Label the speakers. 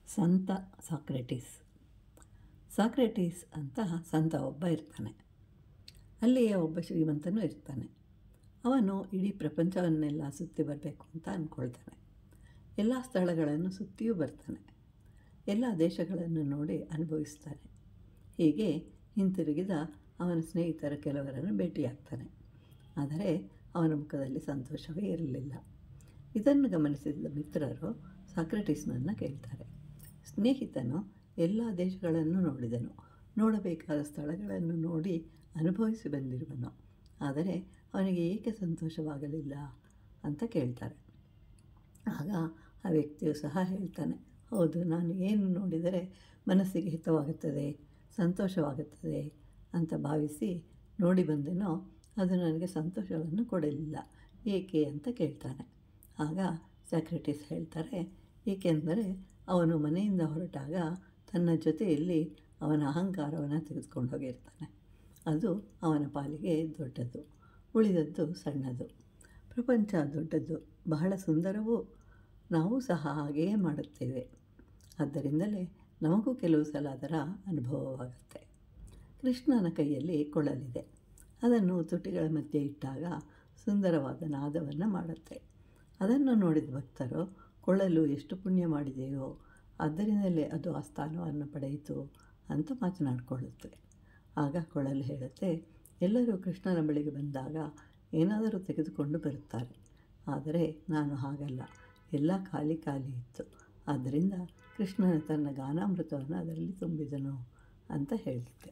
Speaker 1: ಸಂತ ಸಾಕ್ರೆಟೀಸ್ ಅಂತ ಸಂತ ಒಬ್ಬ ಇರ್ತಾನೆ. ಅಲ್ಲಿಯೇ ಒಬ್ಬ ಶ್ರೀಮಂತನೂ ಇರ್ತಾನೆ. ಅವನು ಇಡೀ ಪ್ರಪಂಚವನ್ನೆಲ್ಲ ಸುತ್ತಿ ಬರಬೇಕು ಅಂತ ಅಂದ್ಕೊಳ್ತಾನೆ. ಎಲ್ಲ ಸ್ಥಳಗಳನ್ನು ಸುತ್ತಿಯೂ ಬರ್ತಾನೆ. ಎಲ್ಲ ದೇಶಗಳನ್ನು ನೋಡಿ ಅನುಭವಿಸ್ತಾನೆ. ಹೀಗೆ ಹಿಂತಿರುಗಿದ ಅವನ ಸ್ನೇಹಿತರ ಕೆಲವರನ್ನು ಭೇಟಿಯಾಗ್ತಾನೆ. ಆದರೆ ಅವನ ಮುಖದಲ್ಲಿ ಸಂತೋಷವೇ ಇರಲಿಲ್ಲ. ಇದನ್ನು ಗಮನಿಸಿದ ಮಿತ್ರರು ಸಾಕ್ರೆಟೀಸ್ನನ್ನು ಕೇಳ್ತಾರೆ. ಸ್ನೇಹಿತನು ಎಲ್ಲ ದೇಶಗಳನ್ನು ನೋಡಿದನು, ನೋಡಬೇಕಾದ ಸ್ಥಳಗಳನ್ನು ನೋಡಿ ಅನುಭವಿಸಿ ಬಂದಿರುವನು. ಆದರೆ ಅವನಿಗೆ ಏಕೆ ಸಂತೋಷವಾಗಲಿಲ್ಲ ಅಂತ ಕೇಳ್ತಾರೆ. ಆಗ ಆ ವ್ಯಕ್ತಿಯು ಸಹ ಹೇಳ್ತಾನೆ, ಹೌದು, ನಾನು ಏನು ನೋಡಿದರೆ ಮನಸ್ಸಿಗೆ ಹಿತವಾಗುತ್ತದೆ, ಸಂತೋಷವಾಗುತ್ತದೆ ಅಂತ ಭಾವಿಸಿ ನೋಡಿ ಬಂದೆನೋ ಅದು ನನಗೆ ಸಂತೋಷವನ್ನು ಕೊಡಲಿಲ್ಲ, ಏಕೆ ಅಂತ ಕೇಳ್ತಾನೆ. ಆಗ ಸಾಕ್ರೆಟೀಸ್ ಹೇಳ್ತಾರೆ, ಏಕೆಂದರೆ ಅವನು ಮನೆಯಿಂದ ಹೊರಟಾಗ ತನ್ನ ಜೊತೆಯಲ್ಲಿ ಅವನ ಅಹಂಕಾರವನ್ನು ತೆಗೆದುಕೊಂಡು ಹೋಗಿರ್ತಾನೆ. ಅದು ಅವನ ಪಾಲಿಗೆ ದೊಡ್ಡದು, ಉಳಿದದ್ದು ಸಣ್ಣದು. ಪ್ರಪಂಚ ದೊಡ್ಡದು, ಬಹಳ ಸುಂದರವೂ, ನಾವು ಸಹ ಹಾಗೆಯೇ ಮಾಡುತ್ತೇವೆ. ಆದ್ದರಿಂದಲೇ ನಮಗೂ ಕೆಲವು ಸಲ ಅದರ ಅನುಭವವಾಗುತ್ತೆ. ಕೃಷ್ಣನ ಕೈಯಲ್ಲಿ ಕೊಳಲಿದೆ. ಅದನ್ನು ತುಟಿಗಳ ಮಧ್ಯೆ ಇಟ್ಟಾಗ ಸುಂದರವಾದ ನಾದವನ್ನು ಮಾಡುತ್ತೆ. ಅದನ್ನು ನೋಡಿದ ಭಕ್ತರು ಕೊಳಲು ಎಷ್ಟು ಪುಣ್ಯ ಮಾಡಿದೆಯೋ, ಆದ್ದರಿಂದಲೇ ಅದು ಆ ಸ್ಥಾನವನ್ನು ಪಡೆಯಿತು ಅಂತ ಮಾತನಾಡಿಕೊಳ್ಳುತ್ತೆ. ಆಗ ಕೊಳಲು ಹೇಳುತ್ತೆ, ಎಲ್ಲರೂ ಕೃಷ್ಣನ ಬಳಿಗೆ ಬಂದಾಗ ಏನಾದರೂ ತೆಗೆದುಕೊಂಡು ಬರುತ್ತಾರೆ, ಆದರೆ ನಾನು ಹಾಗಲ್ಲ, ಎಲ್ಲ ಖಾಲಿ ಇತ್ತು. ಆದ್ದರಿಂದ ಕೃಷ್ಣನ ತನ್ನ ಗಾನಾಮೃತವನ್ನು ಅದರಲ್ಲಿ ತುಂಬಿದನು ಅಂತ ಹೇಳುತ್ತೆ.